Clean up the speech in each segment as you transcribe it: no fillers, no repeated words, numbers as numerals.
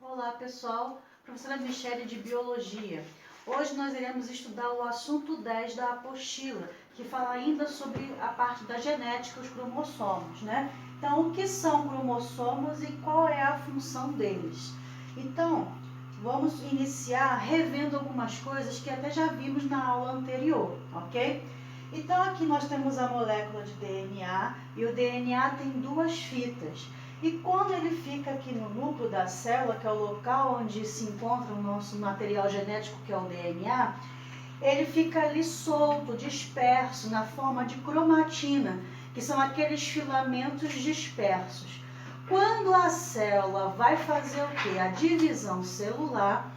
Olá pessoal, professora Michele de Biologia. Hoje nós iremos estudar o assunto 10 da apostila, que fala ainda sobre a parte da genética, os cromossomos, né? Então, o que são cromossomos e qual é a função deles? Então, vamos iniciar revendo algumas coisas que até já vimos na aula anterior, ok? Então, aqui nós temos a molécula de DNA e o DNA tem duas fitas. E quando ele fica aqui no núcleo da célula, que é o local onde se encontra o nosso material genético, que é o DNA, ele fica ali solto, disperso, na forma de cromatina, que são aqueles filamentos dispersos. Quando a célula vai fazer o quê? A divisão celular,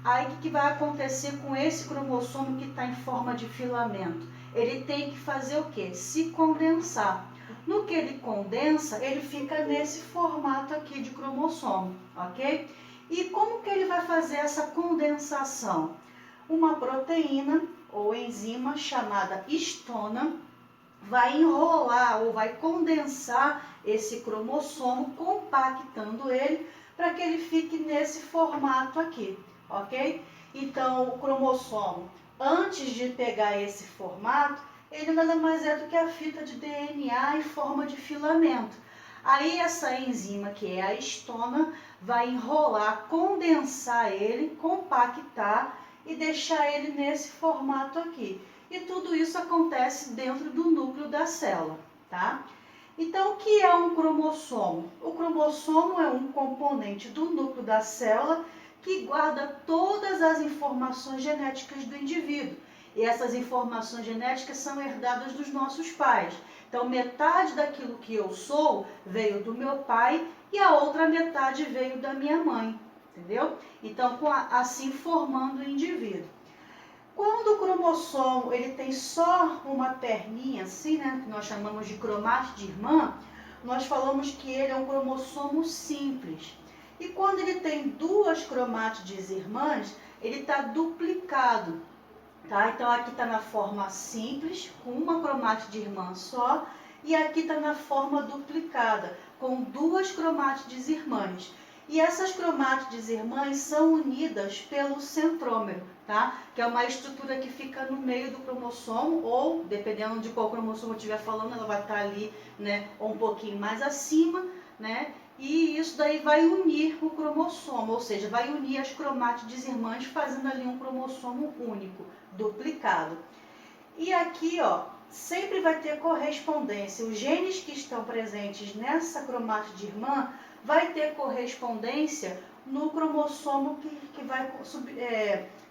aí o que vai acontecer com esse cromossomo que está em forma de filamento? Ele tem que fazer o quê? Se condensar. No que ele condensa, ele fica nesse formato aqui de cromossomo, ok? E como que ele vai fazer essa condensação? Uma proteína ou enzima chamada histona vai enrolar ou vai condensar esse cromossomo, compactando ele para que ele fique nesse formato aqui, ok? Então, o cromossomo, antes de pegar esse formato, ele nada mais é do que a fita de DNA em forma de filamento. Aí essa enzima, que é a histona, vai enrolar, condensar ele, compactar e deixar ele nesse formato aqui. E tudo isso acontece dentro do núcleo da célula, tá? Então, o que é um cromossomo? O cromossomo é um componente do núcleo da célula que guarda todas as informações genéticas do indivíduo. E essas informações genéticas são herdadas dos nossos pais. Então, metade daquilo que eu sou veio do meu pai e a outra metade veio da minha mãe, entendeu? Então, assim formando o indivíduo. Quando o cromossomo ele tem só uma perninha assim, né, que nós chamamos de cromátide irmã, nós falamos que ele é um cromossomo simples. E quando ele tem duas cromátides irmãs, ele está duplicado. Tá? Então, aqui está na forma simples, com uma cromátide irmã só, e aqui está na forma duplicada, com duas cromátides irmãs. E essas cromátides irmãs são unidas pelo centrômero, tá? Que é uma estrutura que fica no meio do cromossomo, ou, dependendo de qual cromossomo eu estiver falando, ela vai estar ali, né, um pouquinho mais acima, né? E isso daí vai unir o cromossomo, ou seja, vai unir as cromátides irmãs, fazendo ali um cromossomo único, duplicado. E aqui, ó, sempre vai ter correspondência. Os genes que estão presentes nessa cromátide irmã vai ter correspondência no cromossomo que vai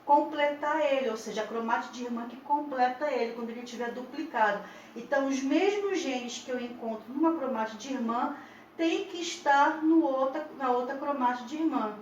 completar ele, ou seja, a cromatide irmã que completa ele quando ele estiver duplicado. Então, os mesmos genes que eu encontro numa cromatide irmã tem que estar na outra cromatide irmã.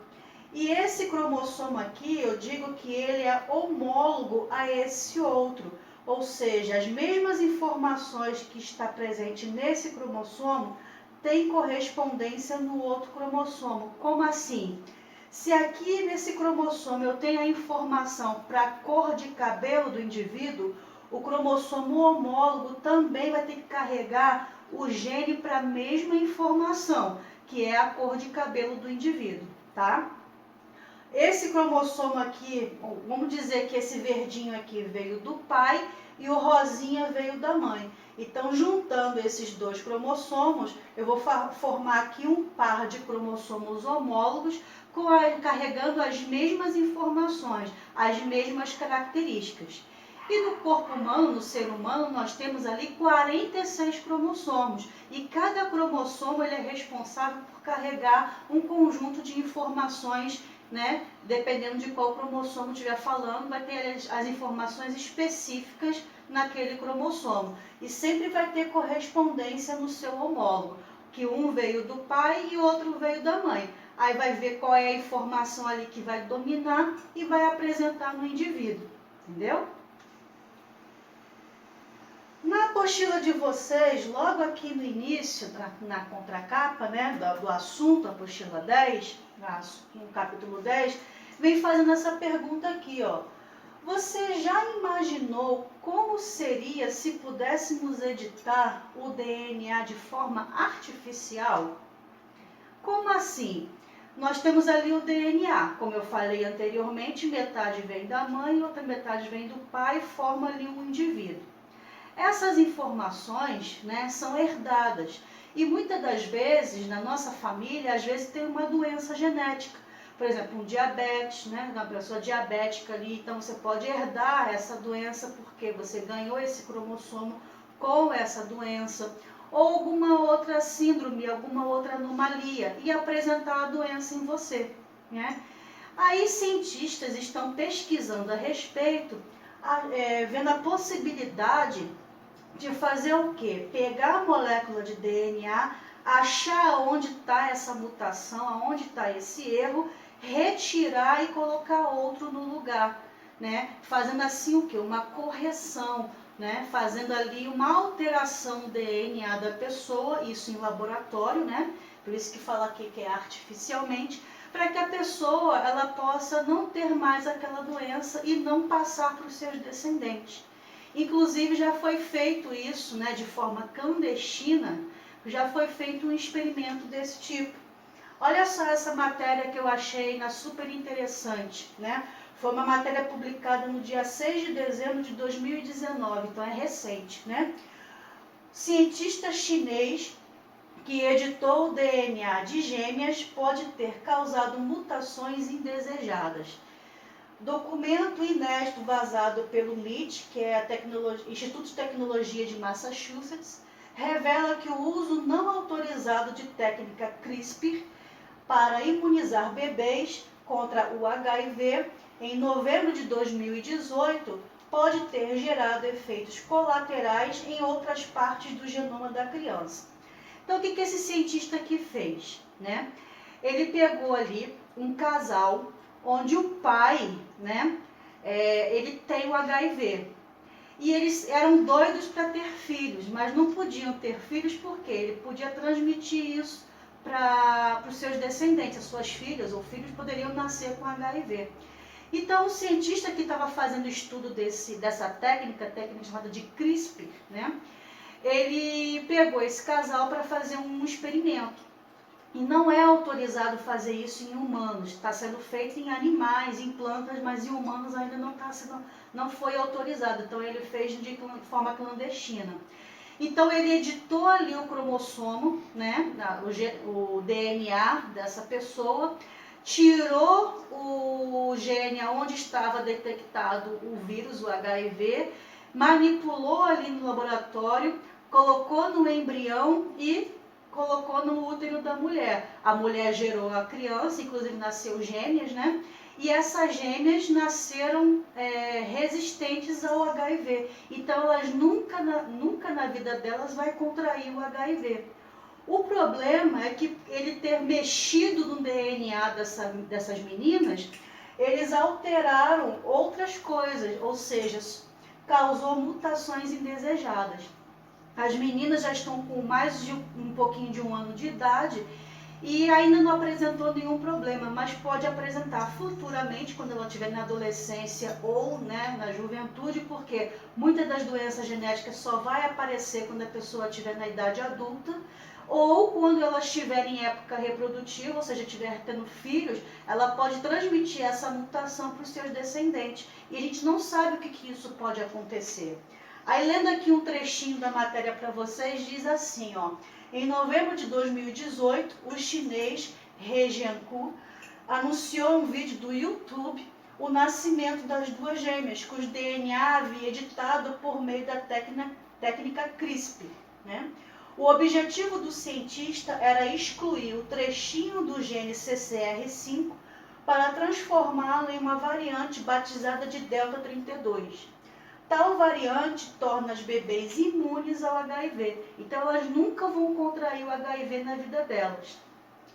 E esse cromossomo aqui, eu digo que ele é homólogo a esse outro. Ou seja, as mesmas informações que está presente nesse cromossomo tem correspondência no outro cromossomo. Como assim? Se aqui nesse cromossomo eu tenho a informação para a cor de cabelo do indivíduo, o cromossomo homólogo também vai ter que carregar o gene para a mesma informação, que é a cor de cabelo do indivíduo, tá? Esse cromossomo aqui, vamos dizer que esse verdinho aqui veio do pai e o rosinha veio da mãe. Então, juntando esses dois cromossomos, eu vou formar aqui um par de cromossomos homólogos, carregando as mesmas informações, as mesmas características. E no corpo humano, no ser humano, nós temos ali 46 cromossomos. E cada cromossomo ele é responsável por carregar um conjunto de informações, né? Dependendo de qual cromossomo estiver falando, vai ter as informações específicas naquele cromossomo. E sempre vai ter correspondência no seu homólogo, que um veio do pai e o outro veio da mãe. Aí vai ver qual é a informação ali que vai dominar e vai apresentar no indivíduo, entendeu? Na apostila de vocês, logo aqui no início, na contracapa, né, do assunto, apostila 10, no capítulo 10, vem fazendo essa pergunta aqui, ó. Você já imaginou como seria se pudéssemos editar o DNA de forma artificial? Como assim? nós temos ali o DNA, como eu falei anteriormente, metade vem da mãe, outra metade vem do pai, e forma ali um indivíduo. Essas informações, né, são herdadas e muitas das vezes na nossa família, às vezes tem uma doença genética, por exemplo, um diabetes, né, uma pessoa diabética ali, então você pode herdar essa doença porque você ganhou esse cromossomo com essa doença, ou alguma outra síndrome, alguma outra anomalia e apresentar a doença em você, né? Aí cientistas estão pesquisando a respeito, vendo a possibilidade de fazer o quê? Pegar a molécula de DNA, achar onde está essa mutação, onde está esse erro, retirar e colocar outro no lugar, né? Fazendo assim o quê? Uma correção, né? Fazendo ali uma alteração no DNA da pessoa, isso em laboratório, né? Por isso que fala aqui que é artificialmente, para que a pessoa ela possa não ter mais aquela doença e não passar para os seus descendentes. Inclusive já foi feito isso, né, de forma clandestina, já foi feito um experimento desse tipo. Olha só essa matéria que eu achei super interessante, né? Foi uma matéria publicada no dia 6 de dezembro de 2019, então é recente, né? Cientista chinês que editou o DNA de gêmeas pode ter causado mutações indesejadas. Documento inédito vazado pelo MIT, que é Instituto de Tecnologia de Massachusetts, revela que o uso não autorizado de técnica CRISPR para imunizar bebês contra o HIV em novembro de 2018 pode ter gerado efeitos colaterais em outras partes do genoma da criança. Então, o que esse cientista aqui fez, né? Ele pegou ali um casal onde o pai, né, ele tem o HIV. E eles eram doidos para ter filhos, mas não podiam ter filhos porque ele podia transmitir isso para os seus descendentes, as suas filhas ou filhos poderiam nascer com HIV. Então, o cientista que estava fazendo o estudo dessa técnica chamada de CRISPR, né, ele pegou esse casal para fazer um experimento. E não é autorizado fazer isso em humanos, está sendo feito em animais, em plantas, mas em humanos ainda não foi autorizado. Então ele fez de forma clandestina. Então ele editou ali o cromossomo, né, o DNA dessa pessoa, tirou o gene onde estava detectado o vírus, o HIV, manipulou ali no laboratório, colocou no embrião e colocou no útero da mulher. A mulher gerou a criança, inclusive nasceu gêmeas, né? E essas gêmeas nasceram resistentes ao HIV. Então elas nunca na vida delas vai contrair o HIV. O problema é que ele ter mexido no DNA dessas meninas, eles alteraram outras coisas, ou seja, causou mutações indesejadas. As meninas já estão com mais de um pouquinho de um ano de idade e ainda não apresentou nenhum problema, mas pode apresentar futuramente quando ela estiver na adolescência ou, né, na juventude, porque muitas das doenças genéticas só vai aparecer quando a pessoa estiver na idade adulta ou quando ela estiver em época reprodutiva, ou seja, estiver tendo filhos, ela pode transmitir essa mutação para os seus descendentes. E a gente não sabe o que isso pode acontecer. Aí, lendo aqui um trechinho da matéria para vocês, diz assim, ó. Em novembro de 2018, o chinês He Jiankui anunciou um vídeo do YouTube o nascimento das duas gêmeas, cujo DNA havia editado por meio da técnica CRISPR, né? O objetivo do cientista era excluir o trechinho do gene CCR5 para transformá-lo em uma variante batizada de Delta 32. Tal variante torna as bebês imunes ao HIV, então elas nunca vão contrair o HIV na vida delas.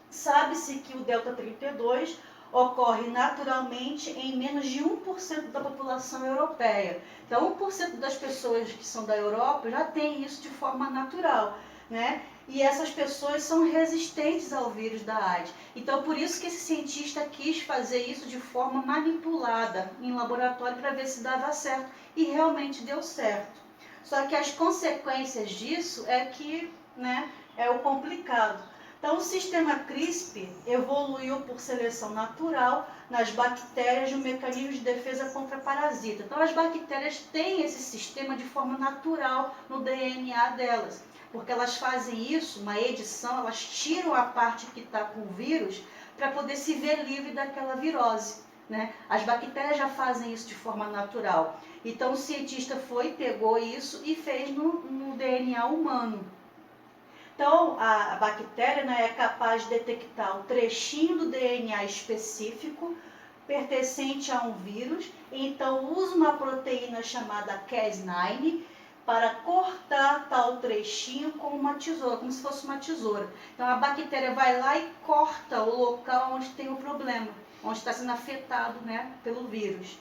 Sabe-se que o Delta 32 ocorre naturalmente em menos de 1% da população europeia. Então, 1% das pessoas que são da Europa já tem isso de forma natural, né? E essas pessoas são resistentes ao vírus da AIDS. Então, por isso que esse cientista quis fazer isso de forma manipulada em laboratório para ver se dava certo. E realmente deu certo. Só que as consequências disso é que, né, é o complicado. Então, o sistema CRISPR evoluiu por seleção natural nas bactérias de um mecanismo de defesa contra parasita. Então, as bactérias têm esse sistema de forma natural no DNA delas, porque elas fazem isso, uma edição, elas tiram a parte que está com o vírus para poder se ver livre daquela virose, né? As bactérias já fazem isso de forma natural. Então, o cientista pegou isso e fez no DNA humano. Então, a bactéria, né, é capaz de detectar o trechinho do DNA específico pertencente a um vírus, então usa uma proteína chamada Cas9 para cortar tal trechinho com uma tesoura, como se fosse uma tesoura. Então, a bactéria vai lá e corta o local onde tem o problema, onde está sendo afetado, né, pelo vírus.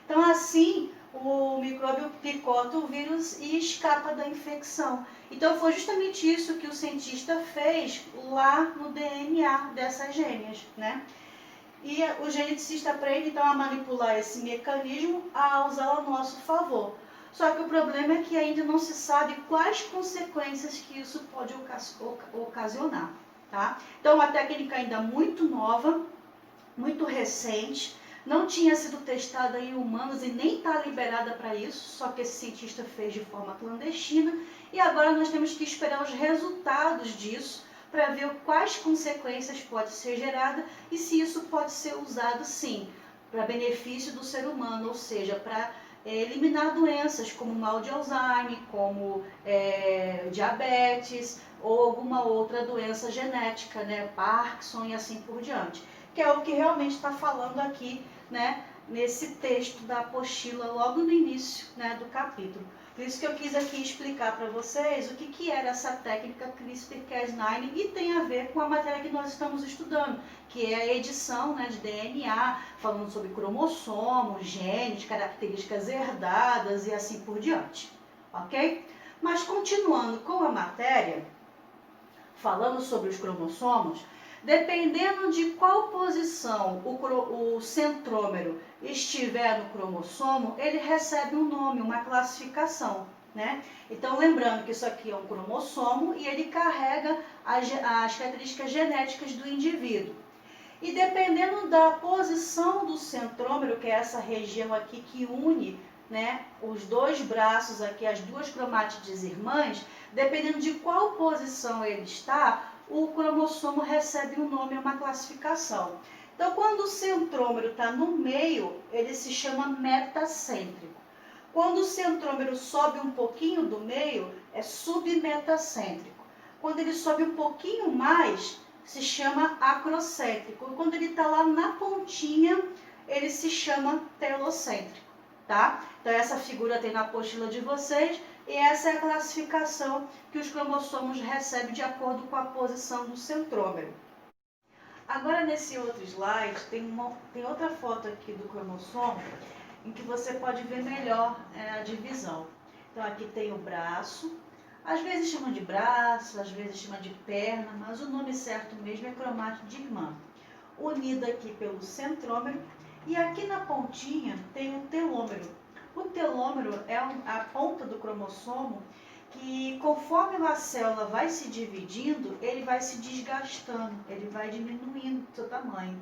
Então, assim, o micróbio picota o vírus e escapa da infecção. Então, foi justamente isso que o cientista fez lá no DNA dessas gêmeas, né? E o geneticista aprende, então, a manipular esse mecanismo a usá-lo a nosso favor. Só que o problema é que ainda não se sabe quais consequências que isso pode ocasionar, tá? Então, uma técnica ainda muito nova, muito recente, não tinha sido testada em humanos e nem está liberada para isso, só que esse cientista fez de forma clandestina e agora nós temos que esperar os resultados disso para ver quais consequências pode ser gerada e se isso pode ser usado sim para benefício do ser humano, ou seja, para eliminar doenças como mal de Alzheimer, como diabetes ou alguma outra doença genética, né, Parkinson e assim por diante, que é o que realmente está falando aqui, né, nesse texto da apostila, logo no início, né, do capítulo. Por isso que eu quis aqui explicar para vocês o que era essa técnica CRISPR-Cas9 e tem a ver com a matéria que nós estamos estudando, que é a edição, né, de DNA, falando sobre cromossomos, genes, características herdadas e assim por diante, ok? Mas continuando com a matéria, falando sobre os cromossomos, dependendo de qual posição o centrômero estiver no cromossomo, ele recebe um nome, uma classificação, né? Então, lembrando que isso aqui é um cromossomo e ele carrega as características genéticas do indivíduo. E dependendo da posição do centrômero, que é essa região aqui que une, né, os dois braços aqui, as duas cromátides irmãs, dependendo de qual posição ele está, o cromossomo recebe um nome, uma classificação. Então, quando o centrômero está no meio, ele se chama metacêntrico. Quando o centrômero sobe um pouquinho do meio, é submetacêntrico. Quando ele sobe um pouquinho mais, se chama acrocêntrico. E quando ele está lá na pontinha, ele se chama telocêntrico, tá? Então, essa figura tem na apostila de vocês. E essa é a classificação que os cromossomos recebem de acordo com a posição do centrômero. Agora, nesse outro slide, tem outra foto aqui do cromossomo, em que você pode ver melhor a divisão. Então, aqui tem o braço, às vezes chama de braço, às vezes chama de perna, mas o nome certo mesmo é cromátide irmã, unida aqui pelo centrômero, e aqui na pontinha tem o telômero. O telômero é a ponta do cromossomo que, conforme a célula vai se dividindo, ele vai se desgastando, ele vai diminuindo o seu tamanho.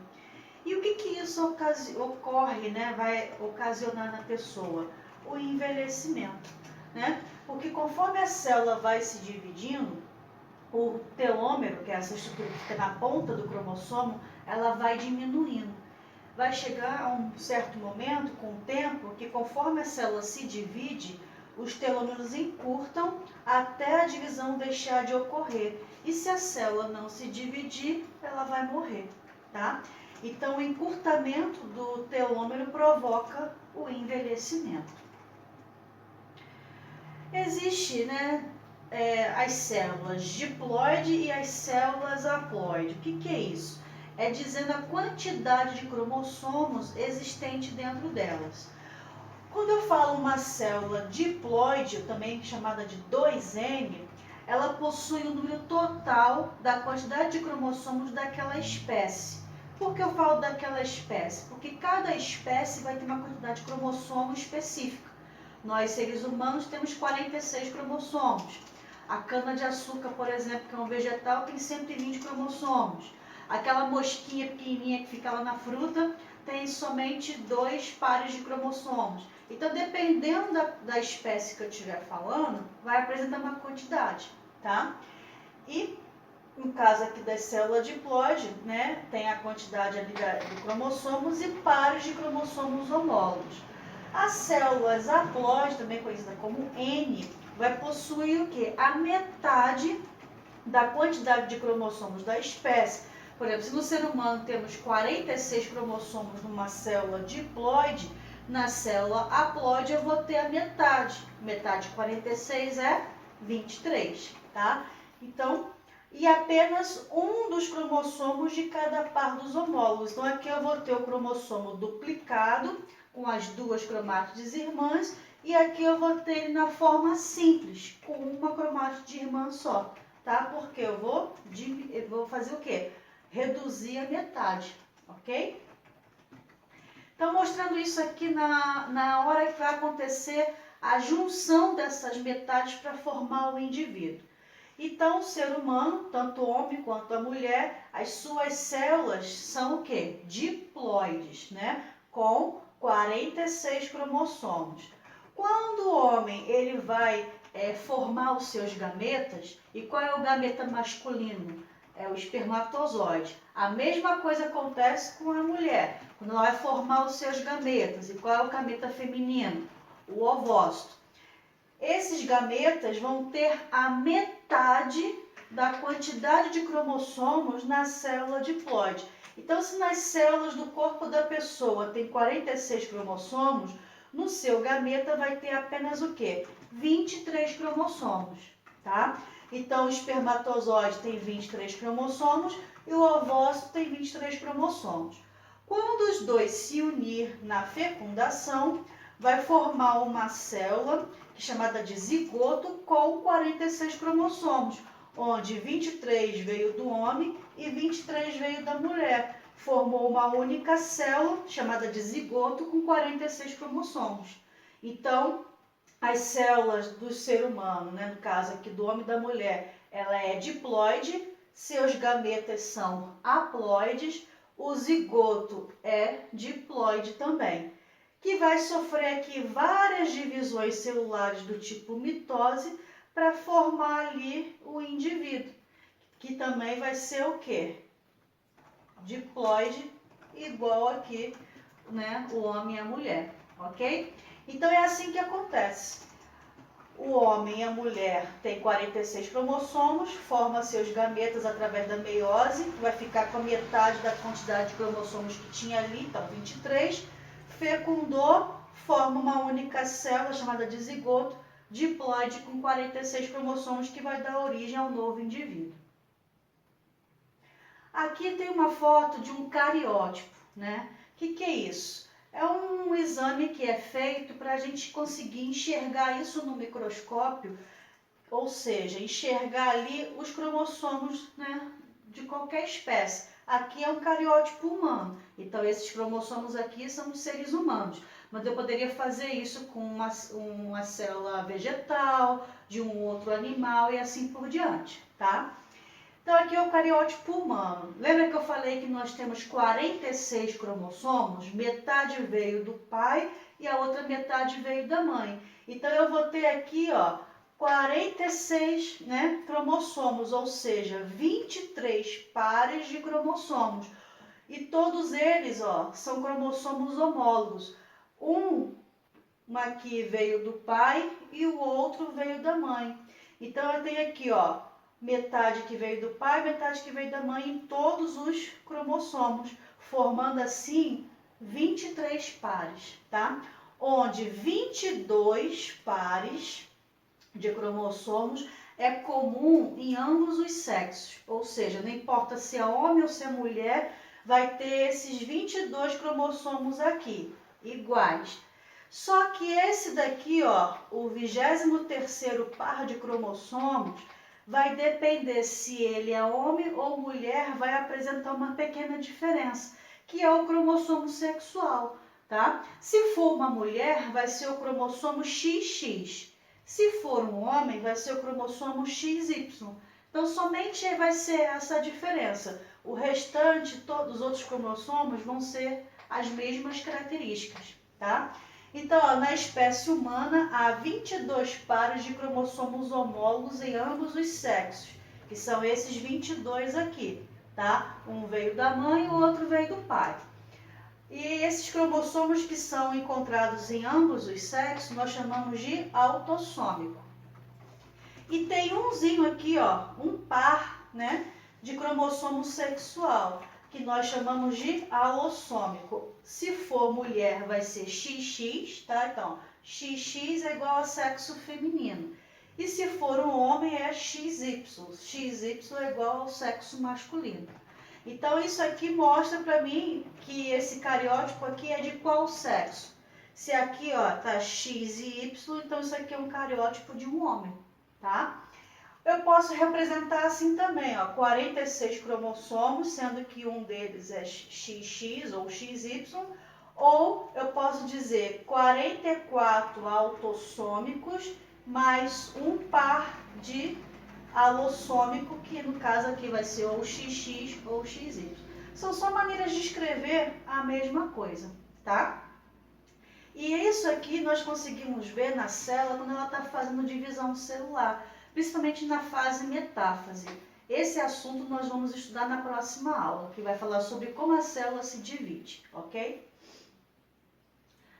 E o que isso ocorre, né, vai ocasionar na pessoa? O envelhecimento, né? Porque conforme a célula vai se dividindo, o telômero, que é essa estrutura que fica na ponta do cromossomo, ela vai diminuindo. Vai chegar a um certo momento, com o tempo, que conforme a célula se divide, os telômeros encurtam até a divisão deixar de ocorrer. E se a célula não se dividir, ela vai morrer, tá? Então, o encurtamento do telômero provoca o envelhecimento. Existe, né, as células diploide e as células haploide. O que é isso? É dizendo a quantidade de cromossomos existente dentro delas. Quando eu falo uma célula diploide, também chamada de 2N, ela possui o número total da quantidade de cromossomos daquela espécie. Por que eu falo daquela espécie? Porque cada espécie vai ter uma quantidade de cromossomo específica. Nós, seres humanos, temos 46 cromossomos. A cana-de-açúcar, por exemplo, que é um vegetal, tem 120 cromossomos. Aquela mosquinha pequenininha que fica lá na fruta tem somente 2 pares de cromossomos. Então, dependendo da espécie que eu estiver falando, vai apresentar uma quantidade, tá? E no caso aqui das células diploide, né, tem a quantidade ali de cromossomos e pares de cromossomos homólogos. As células haploide, também conhecida como N, vai possuir o quê? A metade da quantidade de cromossomos da espécie. Por exemplo, se no ser humano temos 46 cromossomos numa célula diploide, na célula haploide eu vou ter a metade. Metade de 46 é 23, tá? Então, e apenas um dos cromossomos de cada par dos homólogos. Então, aqui eu vou ter o cromossomo duplicado, com as 2 cromátides irmãs, e aqui eu vou ter ele na forma simples, com uma cromátide irmã só, tá? Porque eu vou fazer o quê? Reduzir a metade, ok? Então, mostrando isso aqui na hora que vai acontecer a junção dessas metades para formar o indivíduo. Então, o ser humano, tanto o homem quanto a mulher, as suas células são o quê? Diploides, né? Com 46 cromossomos. Quando o homem ele vai formar os seus gametas, e qual é o gameta masculino? É o espermatozoide. A mesma coisa acontece com a mulher, quando ela vai formar os seus gametas. E qual é o gameta feminino? O ovócito. Esses gametas vão ter a metade da quantidade de cromossomos na célula diploide. Então, se nas células do corpo da pessoa tem 46 cromossomos, no seu gameta vai ter apenas o quê? 23 cromossomos, tá? Então, o espermatozoide tem 23 cromossomos e o ovócito tem 23 cromossomos. Quando os dois se unir na fecundação, vai formar uma célula chamada de zigoto com 46 cromossomos, onde 23 veio do homem e 23 veio da mulher. Formou uma única célula chamada de zigoto com 46 cromossomos. Então, as células do ser humano, né, no caso aqui do homem e da mulher, ela é diploide, seus gametas são haploides, o zigoto é diploide também, que vai sofrer aqui várias divisões celulares do tipo mitose para formar ali o indivíduo, que também vai ser o quê? Diploide, igual aqui, né, o homem e a mulher, ok? Então, é assim que acontece. O homem e a mulher têm 46 cromossomos, forma seus gametas através da meiose, vai ficar com a metade da quantidade de cromossomos que tinha ali, então 23, fecundou, forma uma única célula chamada de zigoto, diploide com 46 cromossomos, que vai dar origem ao novo indivíduo. Aqui tem uma foto de um cariótipo, né? O que é isso? É um exame que é feito para a gente conseguir enxergar isso no microscópio, ou seja, enxergar ali os cromossomos, né, de qualquer espécie. Aqui é um cariótipo humano, então esses cromossomos aqui são os seres humanos. Mas eu poderia fazer isso com uma célula vegetal, de um outro animal e assim por diante, tá? Então, aqui é o cariótipo humano. Lembra que eu falei que nós temos 46 cromossomos? Metade veio do pai e a outra metade veio da mãe. Então, eu vou ter aqui, ó, 46, né, cromossomos, ou seja, 23 pares de cromossomos. E todos eles, ó, são cromossomos homólogos. Um aqui veio do pai e o outro veio da mãe. Então, eu tenho aqui, ó, metade que veio do pai, metade que veio da mãe em todos os cromossomos, formando assim 23 pares, tá? Onde 22 pares de cromossomos é comum em ambos os sexos, ou seja, não importa se é homem ou se é mulher, vai ter esses 22 cromossomos aqui, iguais. Só que esse daqui, ó, o 23º par de cromossomos, vai depender se ele é homem ou mulher, vai apresentar uma pequena diferença, que é o cromossomo sexual, tá? Se for uma mulher, vai ser o cromossomo XX. Se for um homem, vai ser o cromossomo XY. Então, somente vai ser essa a diferença. O restante, todos os outros cromossomos vão ser as mesmas características, tá? Então, ó, na espécie humana, há 22 pares de cromossomos homólogos em ambos os sexos, que são esses 22 aqui, tá? Um veio da mãe e o outro veio do pai. E esses cromossomos que são encontrados em ambos os sexos, nós chamamos de autossômico. E tem umzinho aqui, ó, um par, né, de cromossomo sexual, que nós chamamos de alossômico. Se for mulher, vai ser XX, tá? Então, XX é igual a sexo feminino. E se for um homem, é XY. XY é igual ao sexo masculino. Então, isso aqui mostra para mim que esse cariótipo aqui é de qual sexo? Se aqui, ó, tá X e Y, então isso aqui é um cariótipo de um homem, tá? Eu posso representar assim também, ó, 46 cromossomos, sendo que um deles é XX ou XY, ou eu posso dizer 44 autossômicos mais um par de alossômico, que no caso aqui vai ser ou XX ou XY. São só maneiras de escrever a mesma coisa, tá? E isso aqui nós conseguimos ver na célula quando ela está fazendo divisão celular, principalmente na fase metáfase. Esse assunto nós vamos estudar na próxima aula, que vai falar sobre como a célula se divide, ok?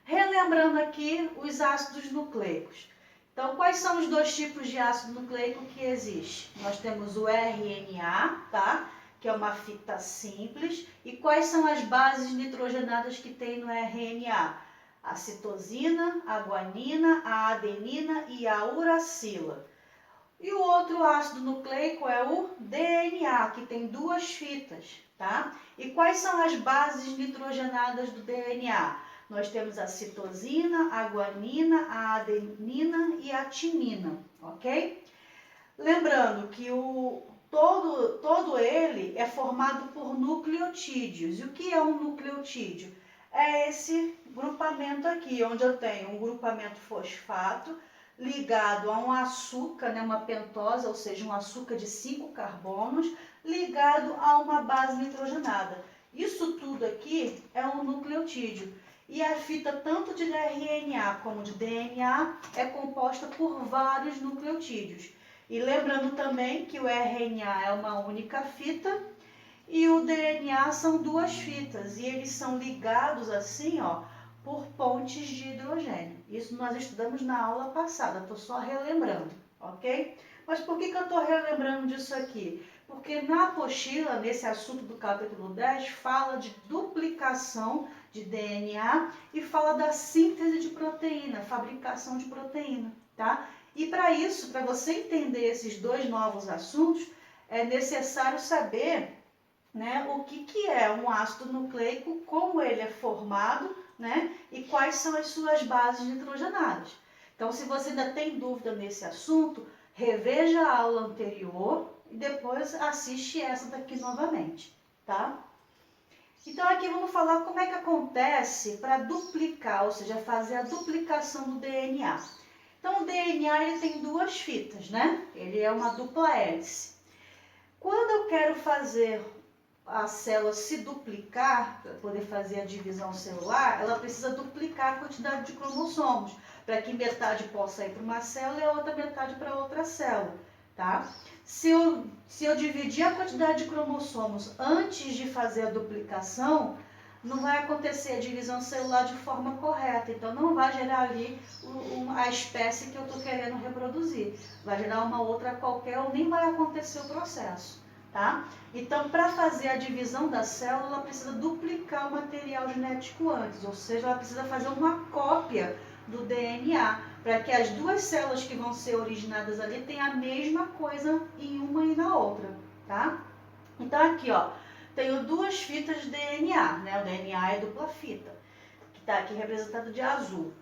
Relembrando aqui os ácidos nucleicos. Então, quais são os dois tipos de ácido nucleico que existe? Nós temos o RNA, tá? Que é uma fita simples. E quais são as bases nitrogenadas que tem no RNA? A citosina, a guanina, a adenina e a uracila. E o outro ácido nucleico é o DNA, que tem duas fitas, tá? E quais são as bases nitrogenadas do DNA? Nós temos a citosina, a guanina, a adenina e a timina, ok? Lembrando que todo ele é formado por nucleotídeos. E o que é um nucleotídeo? É esse grupamento aqui, onde eu tenho um grupamento fosfato ligado a um açúcar, né, uma pentose, ou seja, um açúcar de 5 carbonos, ligado a uma base nitrogenada. Isso tudo aqui é um nucleotídeo. E a fita tanto de RNA como de DNA é composta por vários nucleotídeos. E lembrando também que o RNA é uma única fita e o DNA são duas fitas. E eles são ligados assim, ó, por pontes de hidrogênio. Isso nós estudamos na aula passada, estou só relembrando, ok? Mas por que eu estou relembrando disso aqui? Porque na apostila, nesse assunto do capítulo 10, fala de duplicação de DNA e fala da síntese de proteína, fabricação de proteína, tá? E para isso, para você entender esses dois novos assuntos, é necessário saber, né, o que é um ácido nucleico, como ele é formado, né, e quais são as suas bases nitrogenadas. Então, se você ainda tem dúvida nesse assunto, reveja a aula anterior e depois assiste essa daqui novamente, tá? Então, aqui vamos falar como é que acontece para duplicar, ou seja, fazer a duplicação do DNA. Então, o DNA ele tem duas fitas, né? Ele é uma dupla hélice. Quando eu quero fazer a célula se duplicar, para poder fazer a divisão celular, ela precisa duplicar a quantidade de cromossomos, para que metade possa ir para uma célula e a outra metade para outra célula, tá? Se eu dividir a quantidade de cromossomos antes de fazer a duplicação, não vai acontecer a divisão celular de forma correta, então não vai gerar ali a espécie que eu estou querendo reproduzir, vai gerar uma outra qualquer ou nem vai acontecer o processo. Tá? Então, para fazer a divisão da célula, ela precisa duplicar o material genético antes, ou seja, ela precisa fazer uma cópia do DNA, para que as duas células que vão ser originadas ali tenham a mesma coisa em uma e na outra, tá? Então, aqui, ó, tenho duas fitas de DNA, né? O DNA é dupla fita, que está aqui representado de azul.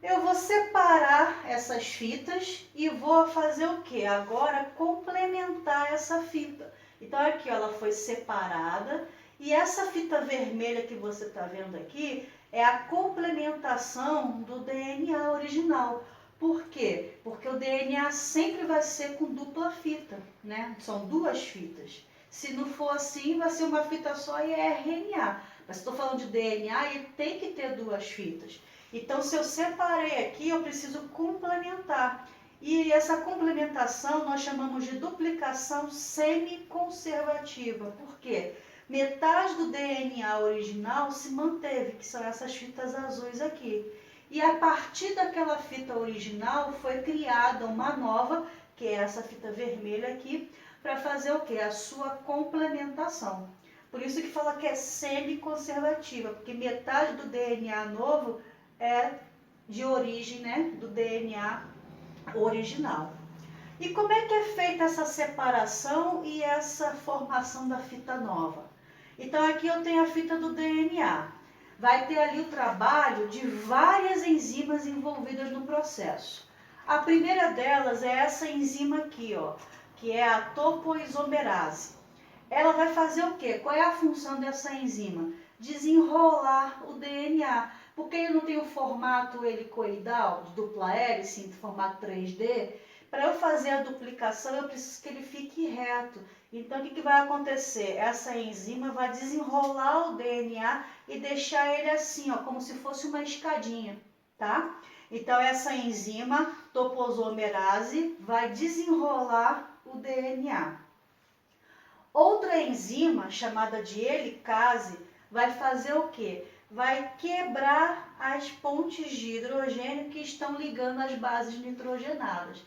Eu vou separar essas fitas e vou fazer o quê? Agora, complementar essa fita. Então, aqui ó, ela foi separada e essa fita vermelha que você está vendo aqui é a complementação do DNA original. Por quê? Porque o DNA sempre vai ser com dupla fita, né? São duas fitas. Se não for assim, vai ser uma fita só e é RNA. Mas estou falando de DNA e tem que ter duas fitas. Então, se eu separei aqui, eu preciso complementar. E essa complementação nós chamamos de duplicação semiconservativa. Por quê? Metade do DNA original se manteve, que são essas fitas azuis aqui. E a partir daquela fita original foi criada uma nova, que é essa fita vermelha aqui, para fazer o quê? A sua complementação. Por isso que fala que é semiconservativa, porque metade do DNA novo é de origem, né, do DNA original. E como é que é feita essa separação e essa formação da fita nova? Então aqui eu tenho a fita do DNA. Vai ter ali o trabalho de várias enzimas envolvidas no processo. A primeira delas é essa enzima aqui, ó, que é a topoisomerase. Ela vai fazer o quê? Qual é a função dessa enzima? Desenrolar o DNA, porque ele não tem o formato helicoidal, de dupla hélice, em formato 3D. Para eu fazer a duplicação, eu preciso que ele fique reto. Então, o que vai acontecer? Essa enzima vai desenrolar o DNA e deixar ele assim, ó, como se fosse uma escadinha, tá? Então, essa enzima, topoisomerase, vai desenrolar o DNA. Outra enzima, chamada de helicase, vai fazer o quê? Vai quebrar as pontes de hidrogênio que estão ligando as bases nitrogenadas.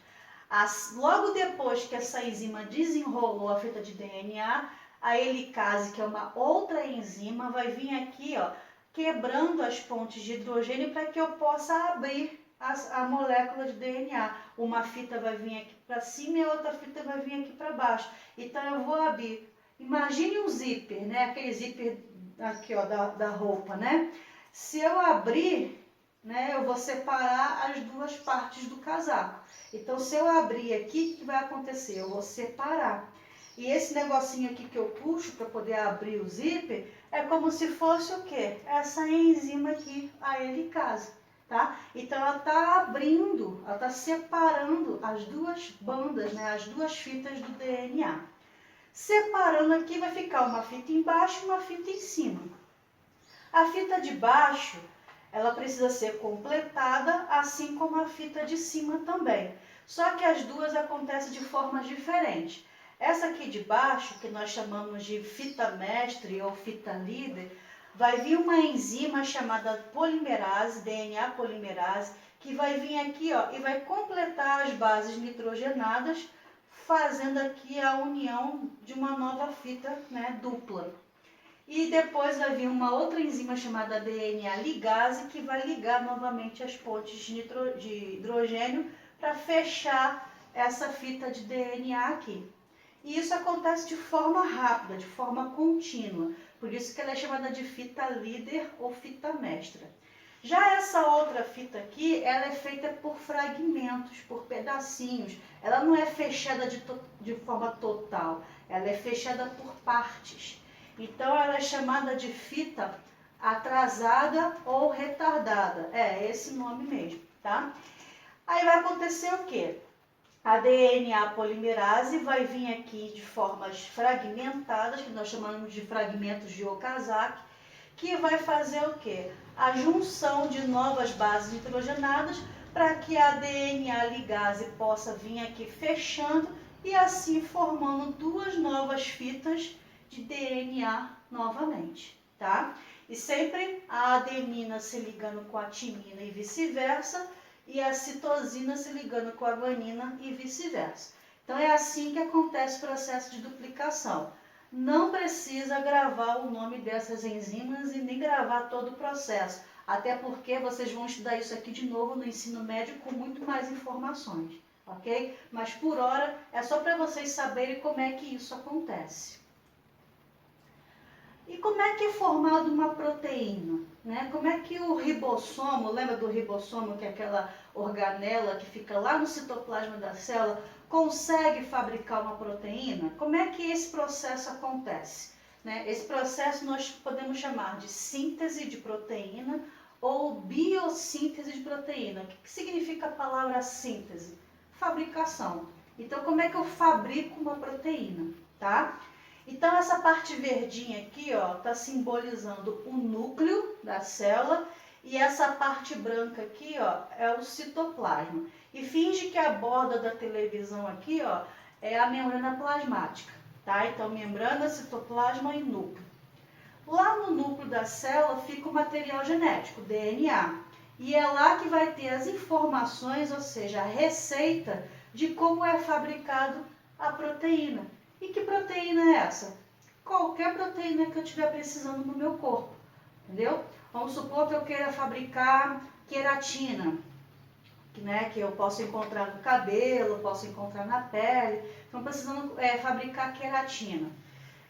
Logo depois que essa enzima desenrolou a fita de DNA, a helicase, que é uma outra enzima, vai vir aqui, ó, quebrando as pontes de hidrogênio para que eu possa abrir a molécula de DNA. Uma fita vai vir aqui para cima e a outra fita vai vir aqui para baixo. Então eu vou abrir. Imagine um zíper, né? Aquele zíper aqui, ó, da roupa, né? Se eu abrir, né, eu vou separar as duas partes do casaco. Então, se eu abrir aqui, o que vai acontecer? Eu vou separar. E esse negocinho aqui que eu puxo para poder abrir o zíper é como se fosse o quê? Essa enzima aqui, a helicase, tá? Então, ela está abrindo, ela está separando as duas bandas, né, as duas fitas do DNA. Separando aqui vai ficar uma fita embaixo e uma fita em cima. A fita de baixo, ela precisa ser completada, assim como a fita de cima também. Só que as duas acontecem de formas diferentes. Essa aqui de baixo, que nós chamamos de fita mestre ou fita líder, vai vir uma enzima chamada polimerase, DNA polimerase, que vai vir aqui, ó, e vai completar as bases nitrogenadas, fazendo aqui a união de uma nova fita, né, dupla. E depois vai vir uma outra enzima chamada DNA ligase, que vai ligar novamente as pontes de hidrogênio para fechar essa fita de DNA aqui. E isso acontece de forma rápida, de forma contínua. Por isso que ela é chamada de fita líder ou fita mestra. Já essa outra fita aqui, ela é feita por fragmentos, por pedacinhos. Ela não é fechada de forma total, ela é fechada por partes. Então, ela é chamada de fita atrasada ou retardada. É esse nome mesmo, tá? Aí vai acontecer o quê? A DNA polimerase vai vir aqui de formas fragmentadas, que nós chamamos de fragmentos de Okazaki, que vai fazer o quê? A junção de novas bases nitrogenadas para que a DNA ligase possa vir aqui fechando e assim formando duas novas fitas de DNA novamente, tá? E sempre a adenina se ligando com a timina e vice-versa, e a citosina se ligando com a guanina e vice-versa. Então é assim que acontece o processo de duplicação. Não precisa gravar o nome dessas enzimas e nem gravar todo o processo, até porque vocês vão estudar isso aqui de novo no ensino médio com muito mais informações, ok? Mas por hora é só para vocês saberem como é que isso acontece. E como é que é formado uma proteína? Né? Como é que o ribossomo, lembra do ribossomo, que é aquela organela que fica lá no citoplasma da célula, consegue fabricar uma proteína? Como é que esse processo acontece? Né? Esse processo nós podemos chamar de síntese de proteína ou biossíntese de proteína. O que significa a palavra síntese? Fabricação. Então, como é que eu fabrico uma proteína, tá? Então, essa parte verdinha aqui, ó, tá simbolizando o núcleo da célula, e essa parte branca aqui, ó, é o citoplasma. E finge que a borda da televisão aqui, ó, é a membrana plasmática, tá? Então, membrana, citoplasma e núcleo. Lá no núcleo da célula fica o material genético, DNA. E é lá que vai ter as informações, ou seja, a receita de como é fabricado a proteína. E que proteína é essa? Qualquer proteína que eu estiver precisando no meu corpo, entendeu? Vamos supor que eu queira fabricar queratina, que eu posso encontrar no cabelo, posso encontrar na pele. Então, precisando fabricar queratina.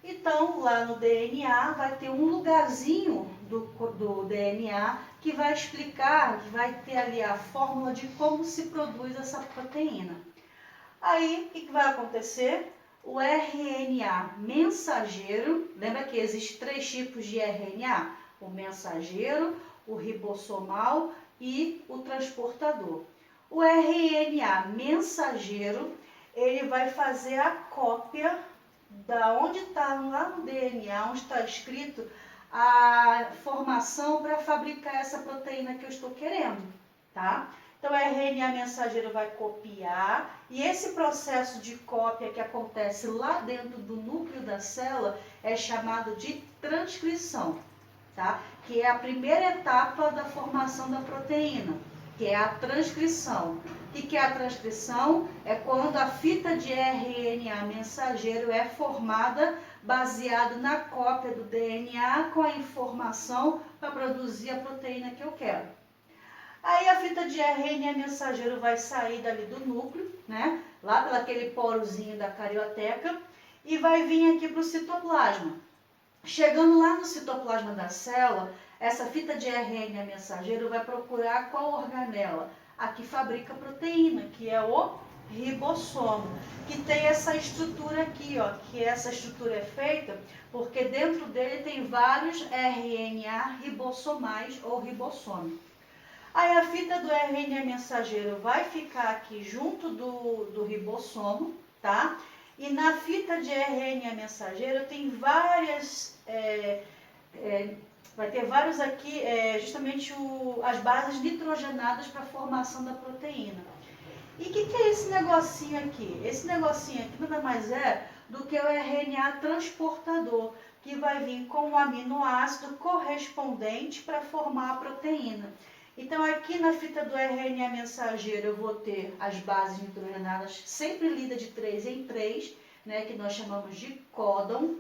Então, lá no DNA vai ter um lugarzinho do DNA que vai explicar, que vai ter ali a fórmula de como se produz essa proteína. Aí, o que vai acontecer? O RNA mensageiro, lembra que existem 3 tipos de RNA? O mensageiro, o ribossomal e o transportador. O RNA mensageiro, ele vai fazer a cópia da onde está lá no DNA, onde está escrito a formação para fabricar essa proteína que eu estou querendo, tá? Então, o RNA mensageiro vai copiar, e esse processo de cópia que acontece lá dentro do núcleo da célula é chamado de transcrição, tá? Que é a primeira etapa da formação da proteína, que é a transcrição. O que é a transcrição? É quando a fita de RNA mensageiro é formada baseado na cópia do DNA com a informação para produzir a proteína que eu quero. Aí a fita de RNA mensageiro vai sair dali do núcleo, né? Lá pelaquele porozinho da carioteca, e vai vir aqui para o citoplasma. Chegando lá no citoplasma da célula, essa fita de RNA mensageiro vai procurar qual organela? A que fabrica a proteína, que é o ribossomo, que tem essa estrutura aqui, ó, que essa estrutura é feita porque dentro dele tem vários RNA ribossomais ou ribossome. Aí a fita do RNA mensageiro vai ficar aqui junto do ribossomo, tá? E na fita de RNA mensageiro tem várias, vai ter vários aqui, justamente as bases nitrogenadas para a formação da proteína. E o que é esse negocinho aqui? Esse negocinho aqui nada mais é do que o RNA transportador, que vai vir com o aminoácido correspondente para formar a proteína. Então, aqui na fita do RNA mensageiro, eu vou ter as bases nitrogenadas sempre lidas de 3 em 3, né, que nós chamamos de códon.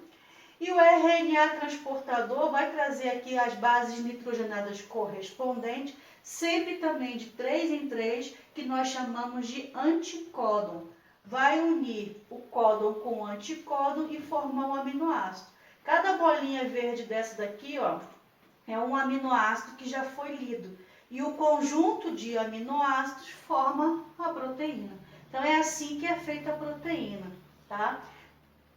E o RNA transportador vai trazer aqui as bases nitrogenadas correspondentes, sempre também de 3 em 3, que nós chamamos de anticódon. Vai unir o códon com o anticódon e formar um aminoácido. Cada bolinha verde dessa daqui, ó, é um aminoácido que já foi lido. E o conjunto de aminoácidos forma a proteína. Então, é assim que é feita a proteína, tá?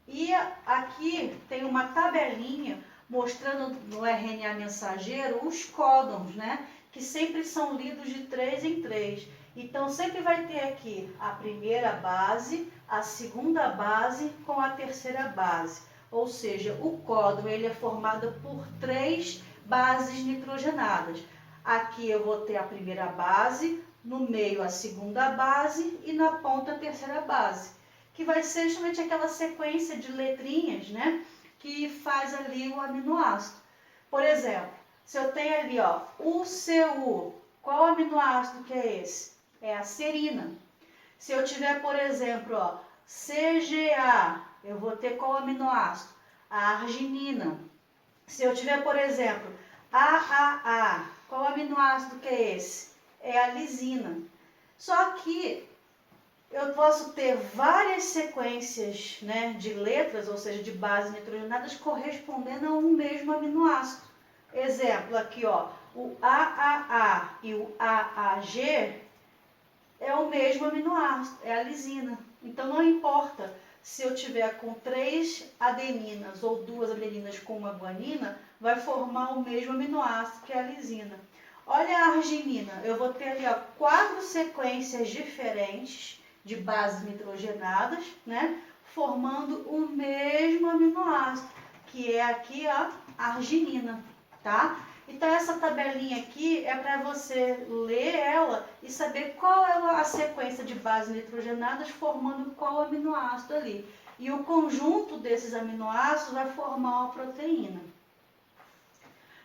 E aqui tem uma tabelinha mostrando no RNA mensageiro os códons, né? Que sempre são lidos de 3 em 3. Então, sempre vai ter aqui a primeira base, a segunda base com a terceira base. Ou seja, o códon ele é formado por 3 bases nitrogenadas. Aqui eu vou ter a primeira base, no meio a segunda base e na ponta a terceira base, que vai ser justamente aquela sequência de letrinhas, né, que faz ali o aminoácido. Por exemplo, se eu tenho ali, ó, UCU, qual aminoácido que é esse? É a serina. Se eu tiver, por exemplo, ó, CGA, eu vou ter qual aminoácido? A arginina. Se eu tiver, por exemplo, AAA, qual aminoácido que é esse? É a lisina. Só que eu posso ter várias sequências, né, de letras, ou seja, de bases nitrogenadas, correspondendo a um mesmo aminoácido. Exemplo aqui, ó, o AAA e o AAG é o mesmo aminoácido, é a lisina. Então, não importa se eu tiver com 3 adeninas ou 2 adeninas com uma guanina, vai formar o mesmo aminoácido, que é a lisina. Olha a arginina, eu vou ter ali ó, 4 sequências diferentes de bases nitrogenadas, né? Formando o mesmo aminoácido, que é aqui a arginina, tá? Então essa tabelinha aqui é para você ler ela e saber qual é a sequência de bases nitrogenadas formando qual aminoácido ali. E o conjunto desses aminoácidos vai formar uma proteína.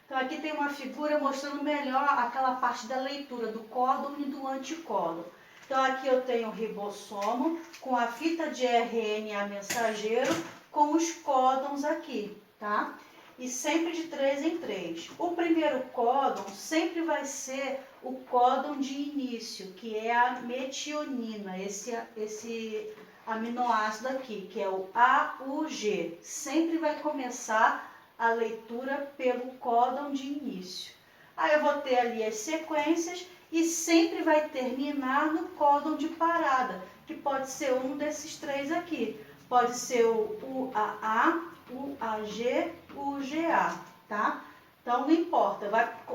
Então aqui tem uma figura mostrando melhor aquela parte da leitura do códon e do anticódon. Então aqui eu tenho o ribossomo com a fita de RNA mensageiro com os códons aqui, tá? E sempre de 3 em 3. O primeiro códon sempre vai ser o códon de início, que é a metionina, esse aminoácido aqui, que é o AUG. Sempre vai começar a leitura pelo códon de início. Aí eu vou ter ali as sequências e sempre vai terminar no códon de parada, que pode ser um desses 3 aqui. Pode ser o UAA, UAG, UGA, tá? Então não importa,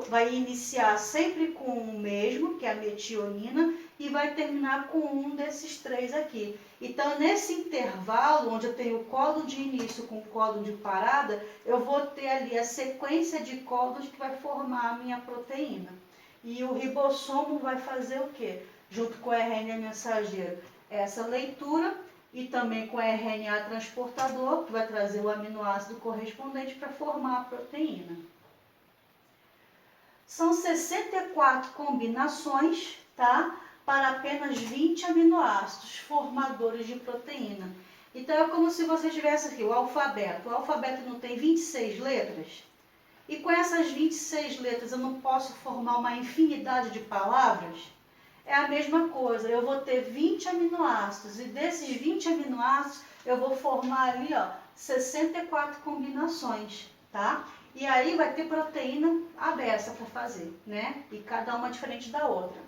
vai iniciar sempre com o mesmo, que é a metionina, e vai terminar com um desses 3 aqui. Então nesse intervalo, onde eu tenho o códon de início com o códon de parada, eu vou ter ali a sequência de códons que vai formar a minha proteína. E o ribossomo vai fazer o quê? Junto com o RNA mensageiro, essa leitura e também com o RNA transportador, que vai trazer o aminoácido correspondente para formar a proteína. São 64 combinações, tá? Para apenas 20 aminoácidos formadores de proteína. Então é como se você tivesse aqui o alfabeto. O alfabeto não tem 26 letras? E com essas 26 letras eu não posso formar uma infinidade de palavras? É a mesma coisa, eu vou ter 20 aminoácidos e desses 20 aminoácidos eu vou formar ali ó, 64 combinações, tá? E aí vai ter proteína aberta para fazer, né? E cada uma diferente da outra.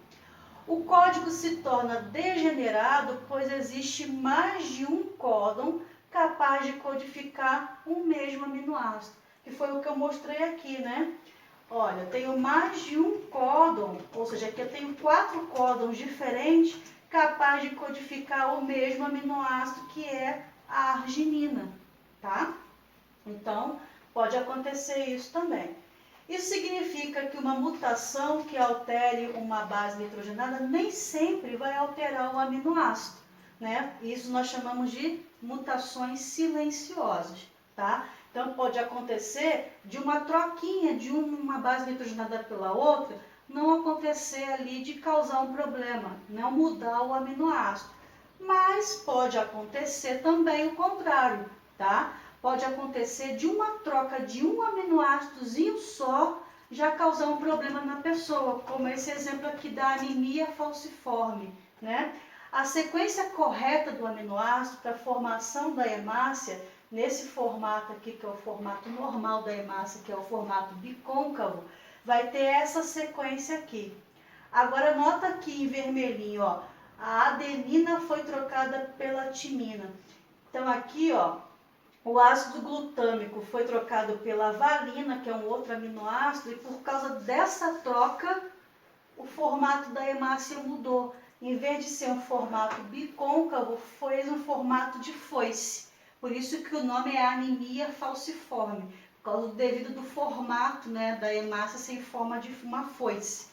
O código se torna degenerado, pois existe mais de um códon capaz de codificar o mesmo aminoácido, que foi o que eu mostrei aqui, né? Olha, eu tenho mais de um códon, ou seja, aqui eu tenho 4 códons diferentes capazes de codificar o mesmo aminoácido, que é a arginina, tá? Então, pode acontecer isso também. Isso significa que uma mutação que altere uma base nitrogenada nem sempre vai alterar o aminoácido, né? Isso nós chamamos de mutações silenciosas, tá? Então pode acontecer de uma troquinha de uma base nitrogenada pela outra não acontecer ali de causar um problema, não mudar o aminoácido. Mas pode acontecer também o contrário, tá? Pode acontecer de uma troca de um aminoácidozinho só já causar um problema na pessoa, como esse exemplo aqui da anemia falciforme, né? A sequência correta do aminoácido para a formação da hemácia, nesse formato aqui, que é o formato normal da hemácia, que é o formato bicôncavo, vai ter essa sequência aqui. Agora nota aqui em vermelhinho, ó, a adenina foi trocada pela timina. Então aqui, ó, o ácido glutâmico foi trocado pela valina, que é um outro aminoácido, e por causa dessa troca, o formato da hemácia mudou. Em vez de ser um formato bicôncavo, foi um formato de foice. Por isso que o nome é anemia falciforme, por causa devido do formato, né, da hemácia sem forma de uma foice.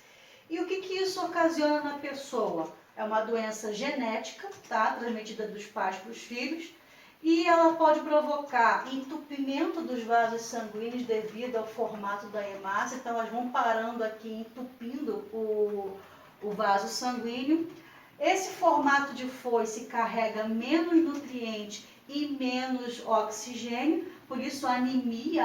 E o que isso ocasiona na pessoa? É uma doença genética, tá, transmitida dos pais para os filhos, e ela pode provocar entupimento dos vasos sanguíneos devido ao formato da hemácia. Então elas vão parando aqui, entupindo o vaso sanguíneo. Esse formato de foice carrega menos nutrientes e menos oxigênio, por isso a anemia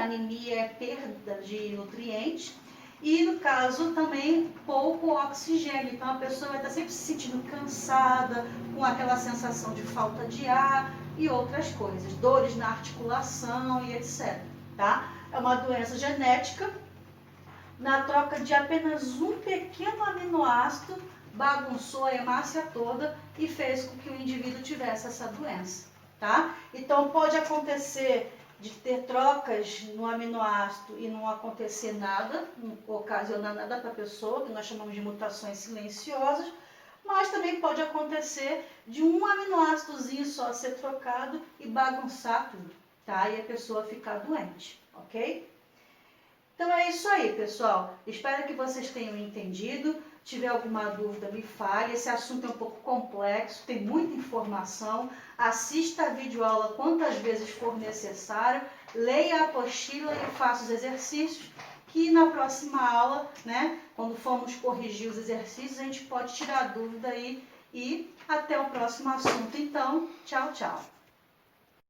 é perda de nutrientes. E no caso também pouco oxigênio, então a pessoa vai estar sempre se sentindo cansada, com aquela sensação de falta de ar e outras coisas, dores na articulação e etc. Tá? É uma doença genética, na troca de apenas um pequeno aminoácido, bagunçou a hemácia toda e fez com que o indivíduo tivesse essa doença. Tá? Então pode acontecer de ter trocas no aminoácido e não acontecer nada, não ocasionar nada para a pessoa, que nós chamamos de mutações silenciosas, mas também pode acontecer de um aminoácidozinho só ser trocado e bagunçar tudo, tá? E a pessoa ficar doente, ok? Então é isso aí, pessoal. Espero que vocês tenham entendido. Se tiver alguma dúvida, me fale. Esse assunto é um pouco complexo, tem muita informação. Assista a videoaula quantas vezes for necessário. Leia a apostila e faça os exercícios, que na próxima aula, né, quando formos corrigir os exercícios, a gente pode tirar a dúvida aí. E até o próximo assunto. Então, tchau, tchau.